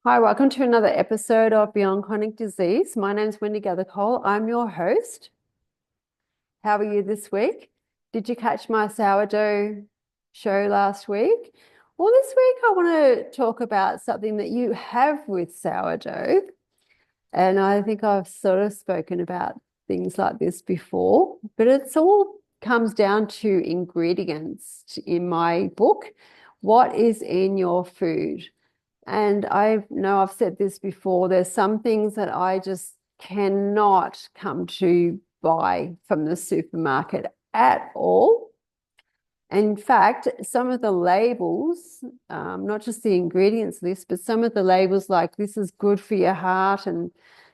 Hi, welcome to another episode of Beyond Chronic Disease. My name's Wendy Gathercole. I'm your host. How are you this week? Did you catch my sourdough show last week? Well, this week I want to talk about something that you have with sourdough. And I think I've sort of spoken about things like this before, but it's all comes down to ingredients in my book. What is in your food? And I know I've said this before, there's some things that I just cannot come to buy from the supermarket at all. In fact, some of the labels, not just the ingredients list, but some of the labels like this is good for your heart and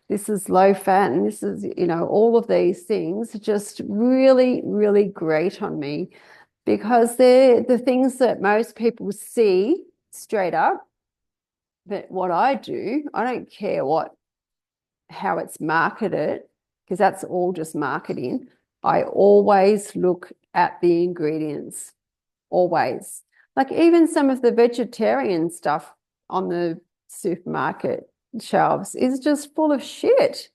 this is low fat and this is, all of these things just really, really grate on me because they're the things that most people see straight up. But what I do, I don't care how it's marketed, because that's all just marketing. I always look at the ingredients, always. Like even some of the vegetarian stuff on the supermarket shelves is just full of shit.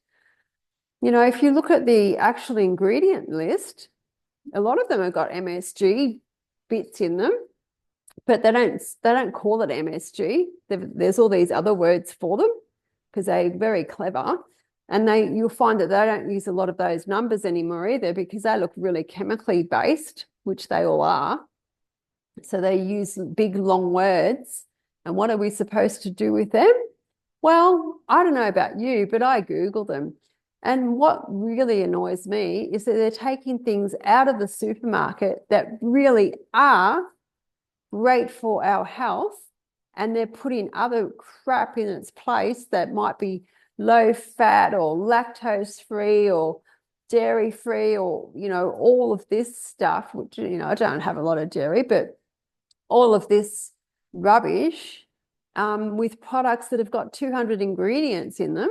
If you look at the actual ingredient list, a lot of them have got MSG bits in them, but they don't call it MSG. There's all these other words for them because they're very clever. And you'll find that they don't use a lot of those numbers anymore either because they look really chemically based, which they all are. So they use big, long words. And what are we supposed to do with them? Well, I don't know about you, but I Google them. And what really annoys me is that they're taking things out of the supermarket that really are great for our health, and they're putting other crap in its place that might be low fat or lactose free or dairy free or all of this stuff, which I don't have a lot of dairy, but all of this rubbish with products that have got 200 ingredients in them,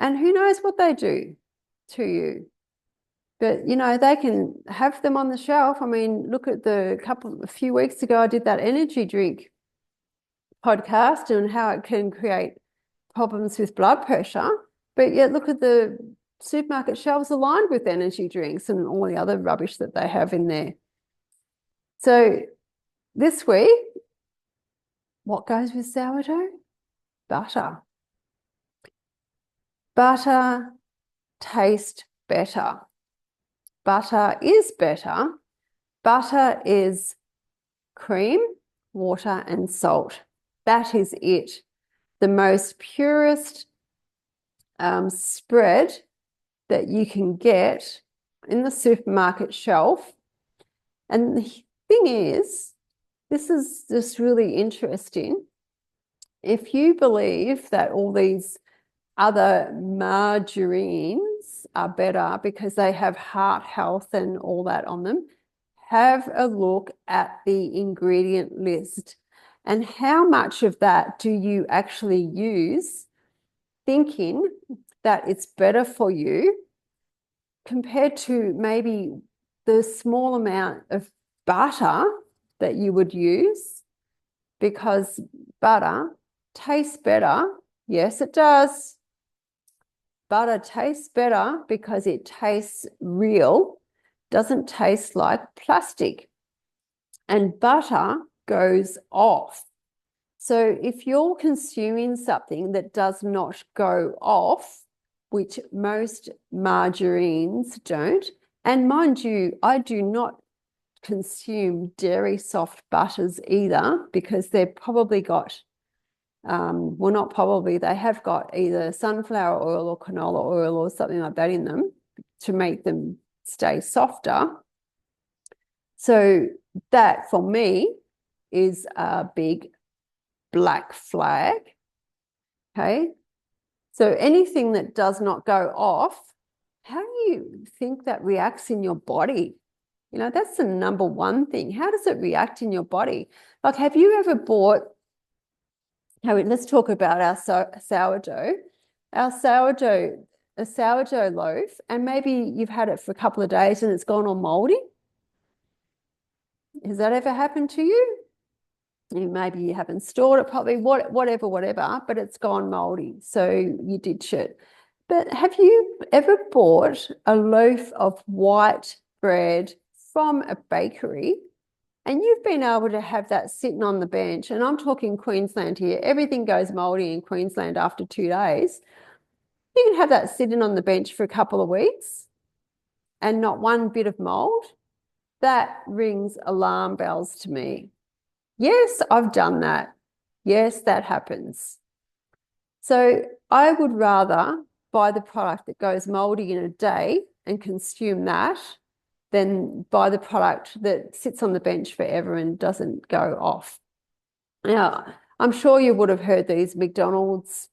and who knows what they do to you. But they can have them on the shelf. I mean, look at a few weeks ago, I did that energy drink podcast and how it can create problems with blood pressure. But yet look at the supermarket shelves aligned with energy drinks and all the other rubbish that they have in there. So this week, what goes with sourdough? Butter. Butter tastes better. Butter is better. Butter is cream, water, and salt. That is it. The most purest spread that you can get in the supermarket shelf. And the thing is, this is just really interesting. If you believe that all these other margarines are better because they have heart health and all that on them, have a look at the ingredient list and how much of that do you actually use thinking that it's better for you compared to maybe the small amount of butter that you would use, because butter tastes better. Yes, it does. Butter tastes better because it tastes real, doesn't taste like plastic. And butter goes off. So if you're consuming something that does not go off, which most margarines don't, and mind you, I do not consume dairy soft butters either because they've probably got well, not probably, they have got either sunflower oil or canola oil or something like that in them to make them stay softer. So that for me is a big black flag. Okay. So anything that does not go off, how do you think that reacts in your body? That's the number one thing. How does it react in your body? Like, have you ever bought, let's talk about our sourdough. A sourdough loaf, and maybe you've had it for a couple of days and it's gone all moldy. Has that ever happened to you? Maybe you haven't stored it properly, whatever, but it's gone moldy. So you ditch it. But have you ever bought a loaf of white bread from a bakery and you've been able to have that sitting on the bench? And I'm talking Queensland here. Everything goes moldy in Queensland after 2 days. You can have that sitting on the bench for a couple of weeks and not one bit of mold. That rings alarm bells to me. Yes, I've done that. Yes, that happens. So I would rather buy the product that goes moldy in a day and consume that than buy the product that sits on the bench forever and doesn't go off. Now, I'm sure you would have heard these McDonald's,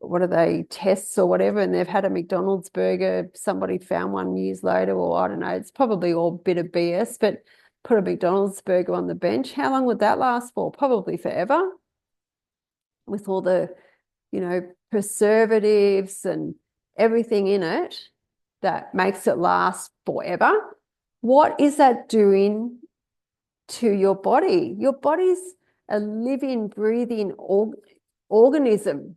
what are they, tests or whatever, and they've had a McDonald's burger, somebody found one years later, or I don't know, it's probably all a bit of BS, but put a McDonald's burger on the bench. How long would that last for? Probably forever, with all the, preservatives and everything in it that makes it last forever. What is that doing to your body? Your body's a living, breathing organism,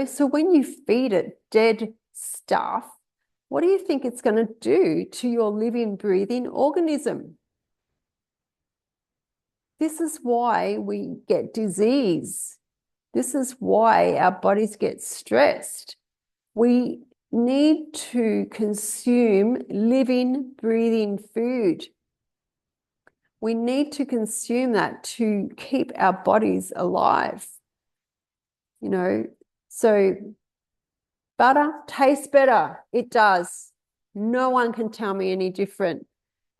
So when you feed it dead stuff, what do you think it's going to do to your living, breathing organism? This is why we get disease. This is why our bodies get stressed. We need to consume living, breathing food. We need to consume that to keep our bodies alive. So butter tastes better. It does. No one can tell me any different.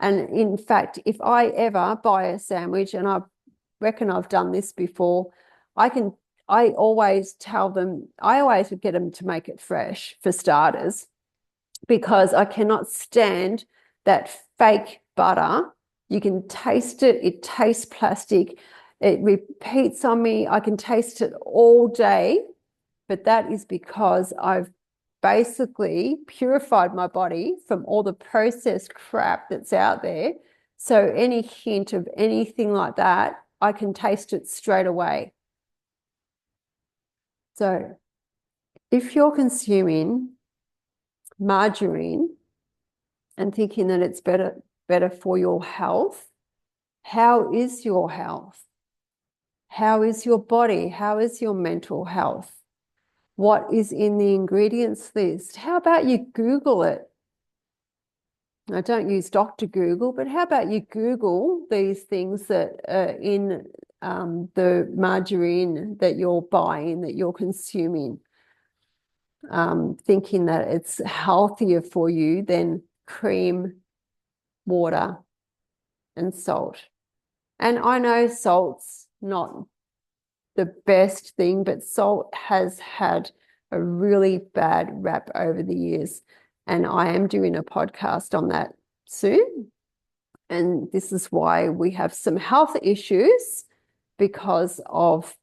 And in fact, if I ever buy a sandwich, and I reckon I've done this before, I always tell them, I always would get them to make it fresh for starters, because I cannot stand that fake butter. You can taste it. It tastes plastic. It repeats on me. I can taste it all day, but that is because I've basically purified my body from all the processed crap that's out there. So any hint of anything like that, I can taste it straight away. So if you're consuming margarine and thinking that it's better for your health, how is your health? How is your body? How is your mental health? What is in the ingredients list? How about you Google it? I don't use Dr. Google, but how about you Google these things that are in the margarine that you're buying, that you're consuming, thinking that it's healthier for you than cream, water, and salt. And I know salt's not the best thing, but salt has had a really bad rap over the years. And I am doing a podcast on that soon. And this is why we have some health issues, because of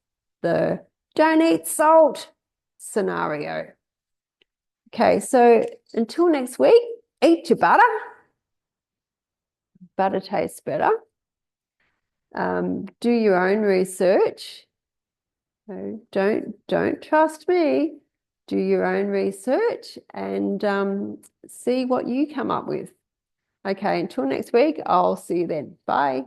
the don't eat salt scenario. Okay, so until next week, eat your butter. Butter tastes better. Do your own research. So don't trust me. Do your own research and see what you come up with. Okay, until next week, I'll see you then. Bye.